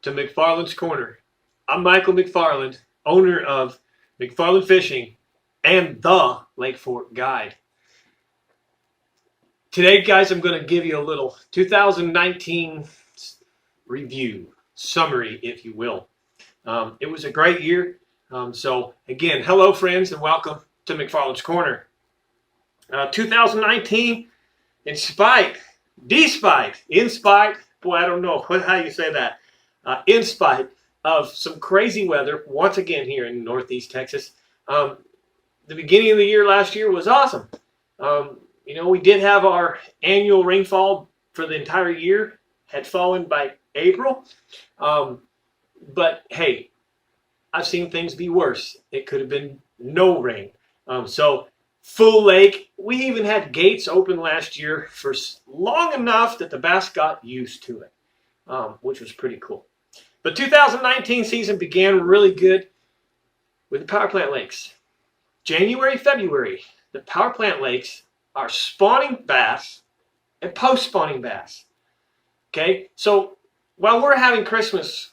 to McFarland's Corner. I'm Michael McFarland, owner of McFarland Fishing and the Lake Fork Guide. Today, guys, I'm going to give you a little 2019 review, summary, if you will. It was a great year. So, again, hello, friends, and welcome to McFarland's Corner. 2019, in spite, boy, I don't know how you say that, in spite of some crazy weather, once again here in Northeast Texas, the beginning of the year last year was awesome. We did have our annual rainfall for the entire year, had fallen by April. But hey, I've seen things be worse. It could have been no rain. So full lake. We even had gates open last year for long enough that the bass got used to it, which was pretty cool. But 2019 season began really good with the power plant lakes. January, February, the power plant lakes are spawning bass and post-spawning bass. Okay, so while we're having Christmas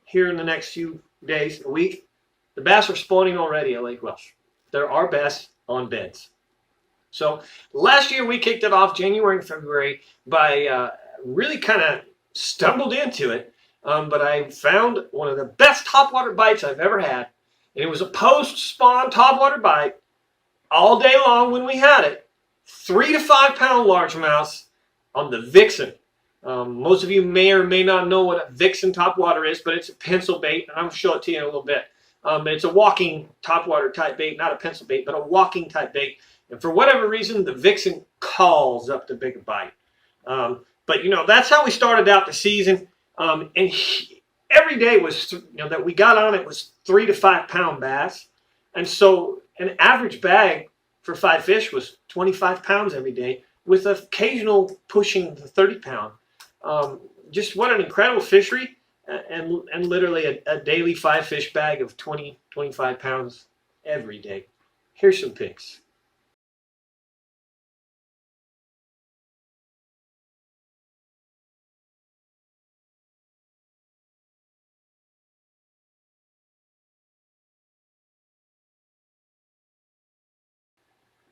here in the next few days, a week, the bass are spawning already at Lake Welsh. There are bass on beds. So last year we kicked it off January and February by really kind of stumbled into it, but I found one of the best topwater bites I've ever had, and it was a post-spawn topwater bite all day long when we had it. 3 to 5 pound largemouths on the Vixen. Most of you may or may not know what a Vixen topwater is, but it's a pencil bait, and I'm going to show it to you in a little bit. It's a walking topwater type bait, not a pencil bait, but a walking type bait. And for whatever reason, the Vixen calls up the big bite. But that's how we started out the season. Every day was, that we got on it was 3 to 5 pound bass. And so an average bag for 5 fish was 25 pounds every day, with occasional pushing the 30 pound. Just what an incredible fishery, and literally a daily 5 fish bag of 25 pounds every day. Here's some pics.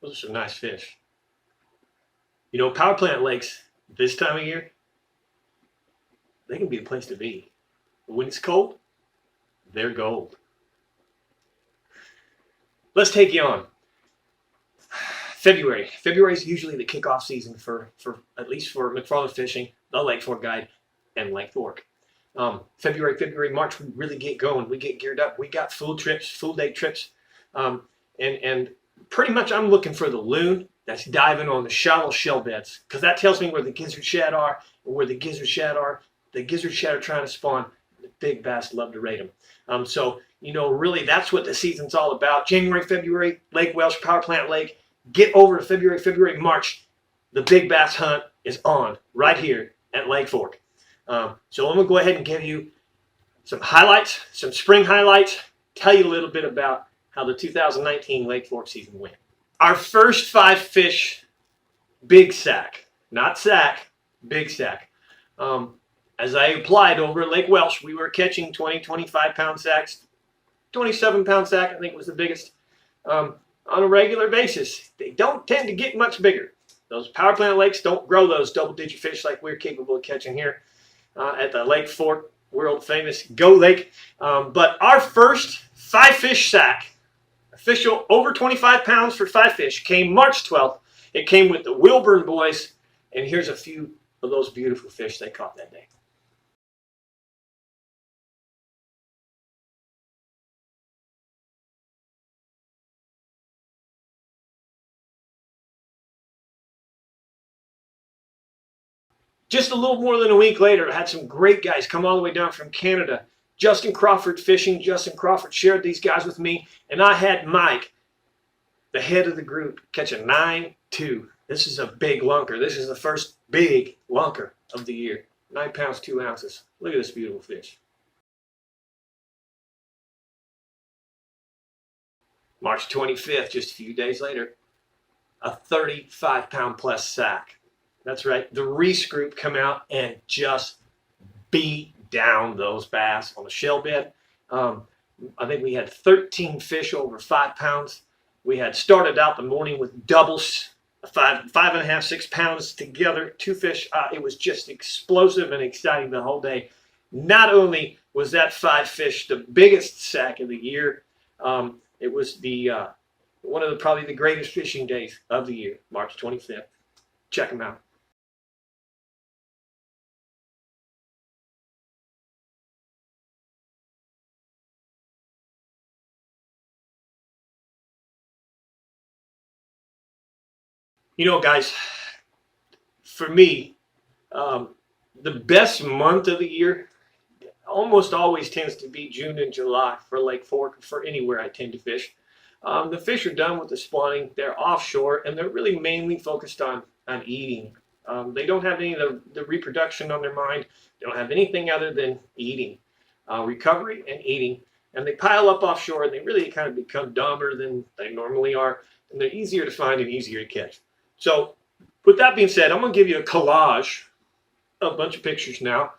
Those are some nice fish. Power plant lakes this time of year, they can be a place to be. But when it's cold, they're gold. Let's take you on. February. February is usually the kickoff season for at least for McFarland Fishing, the Lake Fork Guide, and Lake Fork. February, March, we really get going. We get geared up. We got full day trips. And pretty much I'm looking for the loon that's diving on the shallow shell beds, because that tells me where the gizzard shad are, and where the gizzard shad are trying to spawn. The big bass love to raid them. So really that's what the season's all about. January, February, Lake Welsh, Power Plant Lake. Get over to February, March. The big bass hunt is on right here at Lake Fork. So I'm going to go ahead and give you some highlights, some spring highlights, tell you a little bit about how the 2019 Lake Fork season went. Our first 5 fish, big sack, not sack, big sack. As I applied over at Lake Welsh, we were catching 20, 25 pound sacks, 27 pound sack, I think was the biggest, on a regular basis. They don't tend to get much bigger. Those power plant lakes don't grow those double-digit fish like we're capable of catching here at the Lake Fork, world famous Go Lake. But our first 5 fish sack, official over 25 pounds for 5 fish, came March 12th. It came with the Wilburn boys, and here's a few of those beautiful fish they caught that day. Just a little more than a week later, I had some great guys come all the way down from Canada. Justin Crawford Fishing. Justin Crawford shared these guys with me, and I had Mike, the head of the group, catch a 9.2. This is a big lunker. This is the first big lunker of the year. 9 pounds, 2 ounces. Look at this beautiful fish. March 25th, just a few days later, a 35 pound plus sack. That's right. The Reese group come out and just beat down those bass on a shell bed. I think we had 13 fish over 5 pounds. We had started out the morning with doubles, 5.5, 6 pounds together, 2 fish. It was just explosive and exciting the whole day. Not only was that 5 fish the biggest sack of the year, it was the one of the probably the greatest fishing days of the year, March 25th. Check them out. You know, guys, for me, the best month of the year almost always tends to be June and July for Lake Fork, for anywhere I tend to fish. The fish are done with the spawning, they're offshore, and they're really mainly focused on eating. They don't have any of the reproduction on their mind. They don't have anything other than eating, recovery and eating. And they pile up offshore, and they really kind of become dumber than they normally are, and they're easier to find and easier to catch. So with that being said, I'm going to give you a collage of a bunch of pictures now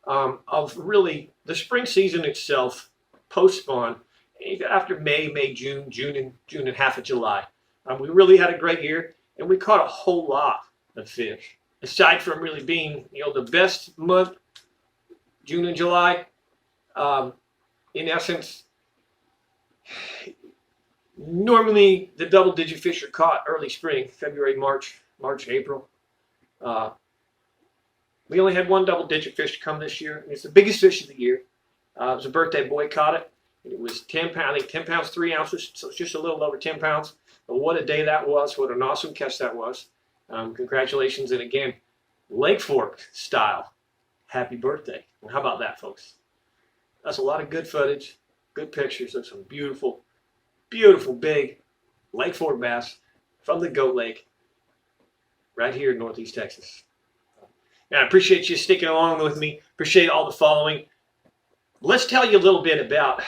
of really the spring season itself, post-spawn, after May, June, and half of July. We really had a great year, and we caught a whole lot of fish. Aside from really being, the best month, June and July, in essence, normally the double-digit fish are caught early spring, February, March, April. We only had one double-digit fish come this year. It's the biggest fish of the year. It was a birthday boy caught it. It was 10 pounds, I think 10 pounds, 3 ounces, so it's just a little over 10 pounds. But what a day that was. What an awesome catch that was. Congratulations, and again, Lake Fork style. Happy birthday. And how about that, folks? That's a lot of good footage, good pictures of some beautiful, beautiful big Lake Fork bass from the Goat Lake right here in Northeast Texas. And I appreciate you sticking along with me. Appreciate all the following. Let's tell you a little bit about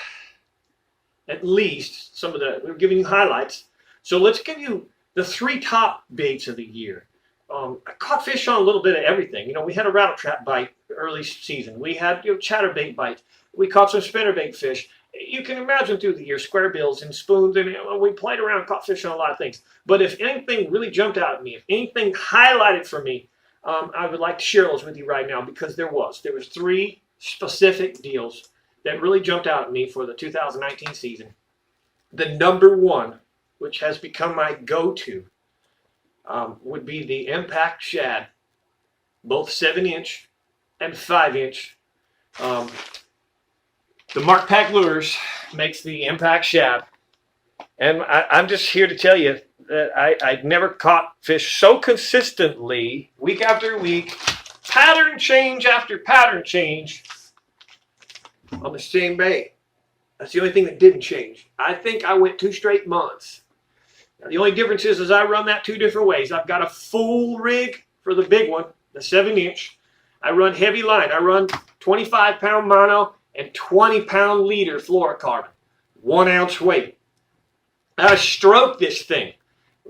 at least some of we're giving you highlights. So let's give you the 3 top baits of the year. I caught fish on a little bit of everything. We had a rattle trap bite early season. We had chatterbait bites. We caught some spinnerbait fish. You can imagine through the year, square bills and spoons, and we played around, caught fish on a lot of things. But if anything really jumped out at me, if anything highlighted for me, I would like to share those with you right now, because there was 3 specific deals that really jumped out at me for the 2019 season. The number one, which has become my go-to, would be the Impact Shad, both 7-inch and 5-inch. The Mark Pack Lures makes the Impact Shad, and I'm just here to tell you that I'd never caught fish so consistently, week after week, pattern change after pattern change, on the same bait. That's the only thing that didn't change. I think I went 2 straight months. Now, the only difference is I run that 2 different ways. I've got a full rig for the big one, the 7-inch. I run heavy line. I run 25-pound mono and 20-pound leader fluorocarbon, 1 ounce weight. I stroke this thing.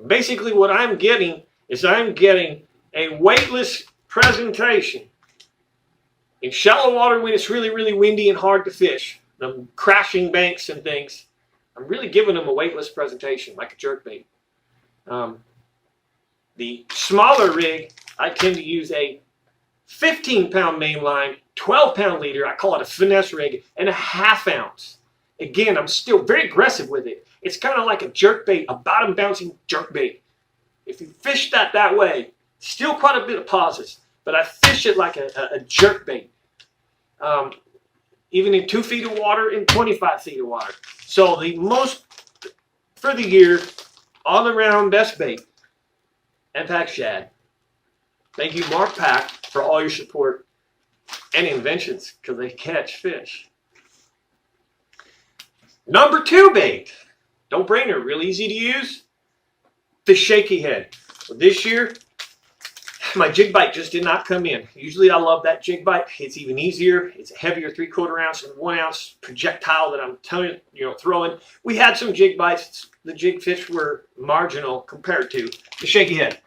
Basically what I'm getting is I'm getting a weightless presentation. In shallow water, when it's really, really windy and hard to fish, the crashing banks and things, I'm really giving them a weightless presentation, like a jerkbait. The smaller rig, I tend to use a 15-pound main line, 12-pound leader. I call it a finesse rig, and a 1/2 ounce. Again, I'm still very aggressive with it. It's kind of like a jerkbait, a bottom bouncing jerkbait. If you fish that way, still quite a bit of pauses, but I fish it like a jerkbait. Even in 2 feet of water and 25 feet of water. So the most, for the year, all around best bait, Impact Shad. Thank you, Mark Pack, for all your support and inventions, because they catch fish. Number 2 bait, don't brainer, real easy to use, the shaky head. Well, this year, my jig bite just did not come in. Usually I love that jig bite. It's even easier. It's a heavier 3/4 ounce and 1 ounce projectile that I'm telling you, throwing. We had some jig bites. The jig fish were marginal compared to the shaky head.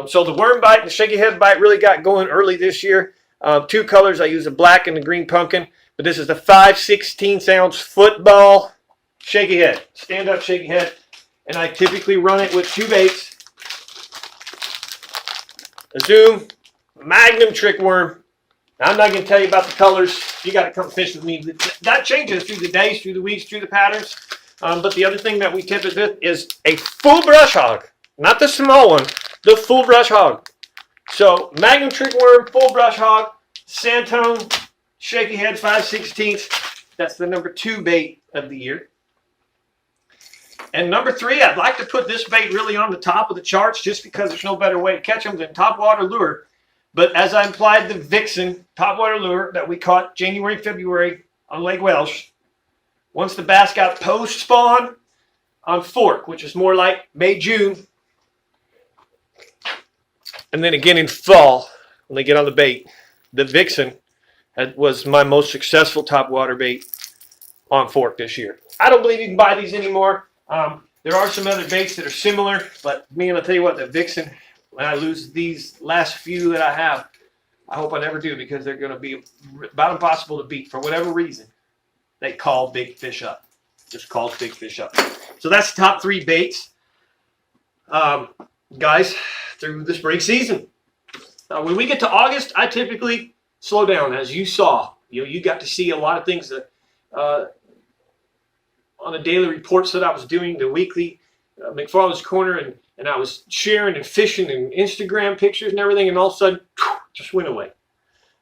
So the worm bite and the shaky head bite really got going early this year. Two colors. I use a black and a green pumpkin. But this is the 5/16 ounce football shaky head. Stand up shaky head. And I typically run it with two baits. A Zoom, Magnum trick worm. Now, I'm not going to tell you about the colors. You got to come fish with me. That changes through the days, through the weeks, through the patterns. But the other thing that we tip it with is a full brush hog. Not the small one, the full brush hog. So Magnum trick worm, full brush hog, Sandtone, shaky head 5/16. That's the number 2 bait of the year. And number 3, I'd like to put this bait really on the top of the charts just because there's no better way to catch them than topwater lure. But as I implied, the Vixen topwater lure that we caught January, February on Lake Welsh. Once the bass got post-spawn on Fork, which is more like May, June. And then again in fall, when they get on the bait, the Vixen was my most successful topwater bait on Fork this year. I don't believe you can buy these anymore. There are some other baits that are similar, but me, and I'll tell you what, the Vixen, when I lose these last few that I have, I hope I never do, because they're going to be about impossible to beat for whatever reason. They call big fish up. Just calls big fish up. So that's the top 3 baits, guys, through the spring season. When we get to August, I typically slow down, as you saw. You got to see a lot of things that on the daily reports that I was doing, the weekly McFarland's Corner, and I was sharing and fishing and Instagram pictures and everything, and all of a sudden, just went away.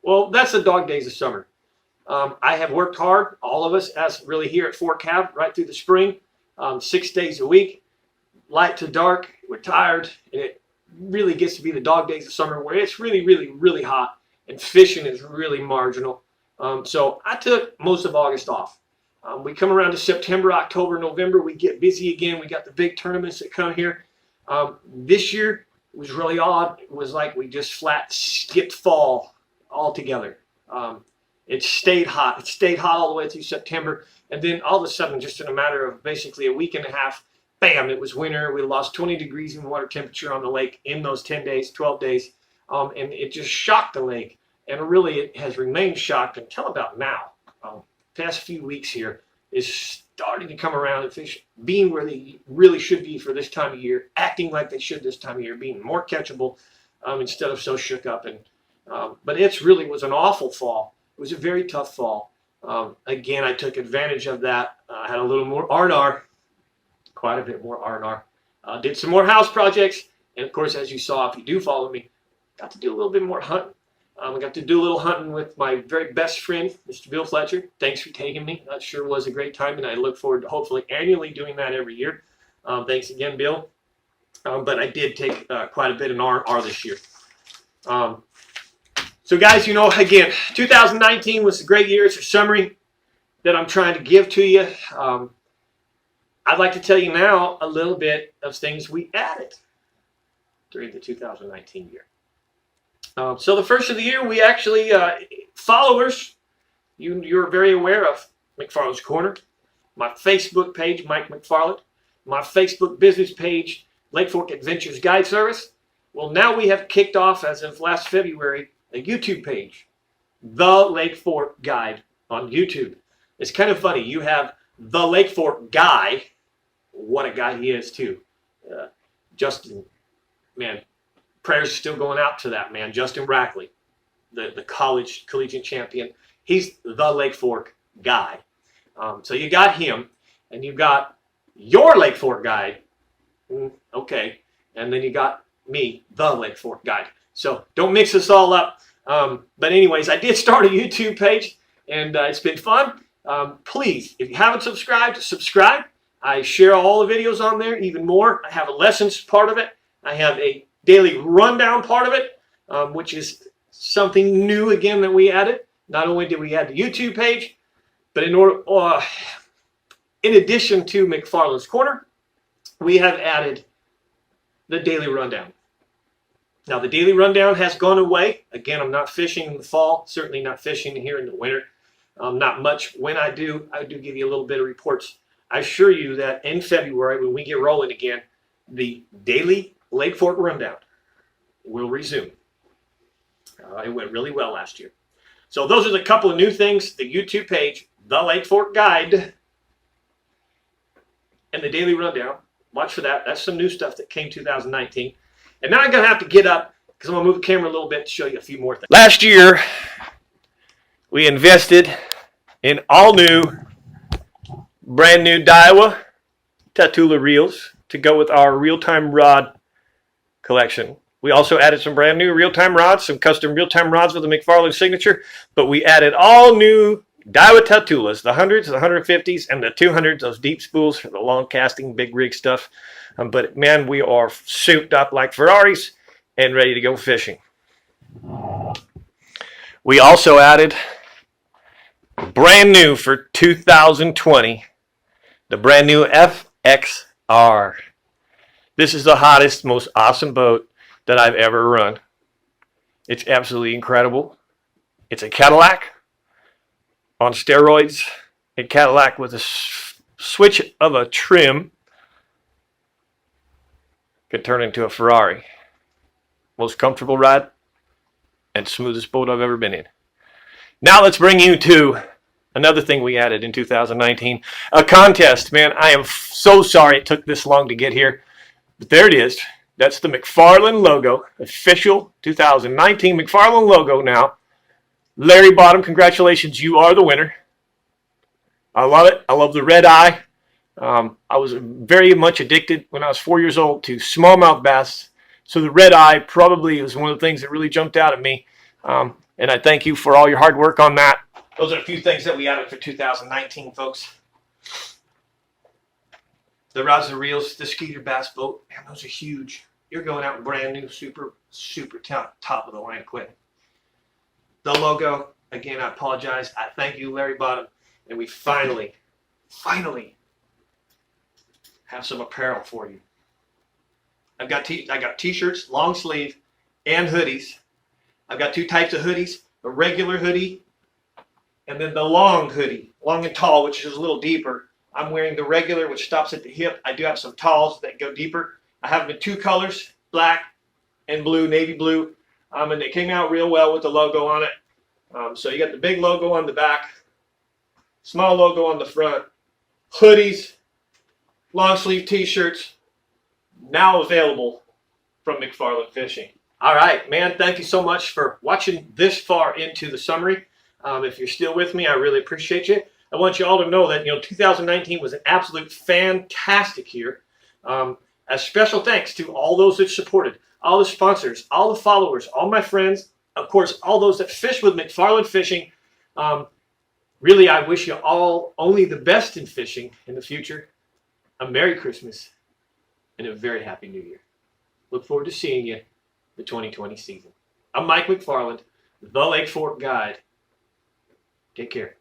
Well, that's the dog days of summer. I have worked hard, all of us, as really here at Fort Cab, right through the spring, 6 days a week, light to dark. We're tired, and it really gets to be the dog days of summer where it's really, really, really hot, and fishing is really marginal. So I took most of August off. We come around to September, October, November, we get busy again. We got the big tournaments that come here. This year was really odd. It was like we just flat skipped fall altogether. It stayed hot. It stayed hot all the way through September. And then all of a sudden, just in a matter of basically a week and a half, bam, it was winter. We lost 20 degrees in water temperature on the lake in those 10 days, 12 days. And it just shocked the lake. And really, it has remained shocked until about now. Past few weeks here is starting to come around, and fish being where they really should be for this time of year, acting like they should this time of year, being more catchable instead of so shook up. And but it really was an awful fall. It was a very tough fall. Again, I took advantage of that. I had a little more R&R, quite a bit more R&R. Did some more house projects, and of course, as you saw, if you do follow me, got to do a little bit more hunting. I got to do a little hunting with my very best friend, Mr. Bill Fletcher. Thanks for taking me. That sure was a great time, and I look forward to hopefully annually doing that every year. Thanks again, Bill. But I did take quite a bit in R this year. So guys, again, 2019 was a great year. It's a summary that I'm trying to give to you. I'd like to tell you now a little bit of things we added during the 2019 year. So the first of the year, we actually, followers, you're very aware of McFarland's Corner, my Facebook page, Mike McFarland, my Facebook business page, Lake Fork Adventures Guide Service. Well, now we have kicked off, as of last February, a YouTube page, The Lake Fork Guide on YouTube. It's kind of funny. You have The Lake Fork Guy. What a guy he is, too. Justin, man. Prayers are still going out to that man, Justin Brackley, the collegiate champion. He's the Lake Fork guy. So you got him, and you got your Lake Fork guide. Okay, and then you got me, the Lake Fork guide. So don't mix this all up. But anyways, I did start a YouTube page, and it's been fun. Please, if you haven't subscribed, subscribe. I share all the videos on there, even more. I have a lessons part of it. I have a daily rundown part of it, which is something new again that we added. Not only did we add the YouTube page, but in addition to McFarland's Corner, we have added the daily rundown. Now the daily rundown has gone away. Again, I'm not fishing in the fall, certainly not fishing here in the winter. Not much. When I do give you a little bit of reports. I assure you that in February, when we get rolling again, the daily Lake Fork Rundown will resume. It went really well last year. So those are the couple of new things. The YouTube page, The Lake Fork Guide, and the Daily Rundown. Watch for that. That's some new stuff that came 2019. And now I'm going to have to get up because I'm going to move the camera a little bit to show you a few more things. Last year, we invested in all new, brand new Daiwa Tatula reels to go with our real-time rod collection. We also added some brand new real-time rods, some custom real-time rods with the McFarland's signature, but we added all new Daiwa Tatulas, the 100s, the 150s, and the 200s, those deep spools for the long casting, big rig stuff. But man, we are souped up like Ferraris and ready to go fishing. We also added brand new for 2020, the brand new FXR. This is the hottest, most awesome boat that I've ever run. It's absolutely incredible. It's a Cadillac on steroids, a Cadillac with a switch of a trim. Could turn into a Ferrari. Most comfortable ride and smoothest boat I've ever been in. Now let's bring you to another thing we added in 2019, a contest. Man, I am so sorry it took this long to get here, but there it is. That's the McFarland logo, official 2019 McFarland logo now. Larry Bottom, congratulations, you are the winner. I love it. I love the red eye. I was very much addicted when I was 4 years old to smallmouth bass, so the red eye probably was one of the things that really jumped out at me, and I thank you for all your hard work on that. Those are a few things that we added for 2019, folks. The rods and reels, the Skeeter bass boat, man, those are huge. You're going out brand new, super top of the line equipment. The logo, again, I apologize. I thank you, Larry Bottom, and we finally have some apparel for you. I got t-shirts, long sleeve, and hoodies. I've got two types of hoodies: a regular hoodie, and then the long hoodie, long and tall, which is a little deeper. I'm wearing the regular, which stops at the hip. I do have some talls that go deeper. I have them in two colors, black and blue, navy blue, and they came out real well with the logo on it. So you got the big logo on the back, small logo on the front, hoodies, long sleeve t-shirts, now available from McFarland Fishing. All right, man, thank you so much for watching this far into the summary. If you're still with me, I really appreciate you. I want you all to know that 2019 was an absolute fantastic year. A special thanks to all those that supported, all the sponsors, all the followers, all my friends, of course, all those that fish with McFarland Fishing. Really, I wish you all only the best in fishing in the future. A Merry Christmas and a very Happy New Year. Look forward to seeing you the 2020 season. I'm Mike McFarland, the Lake Fork Guide. Take care.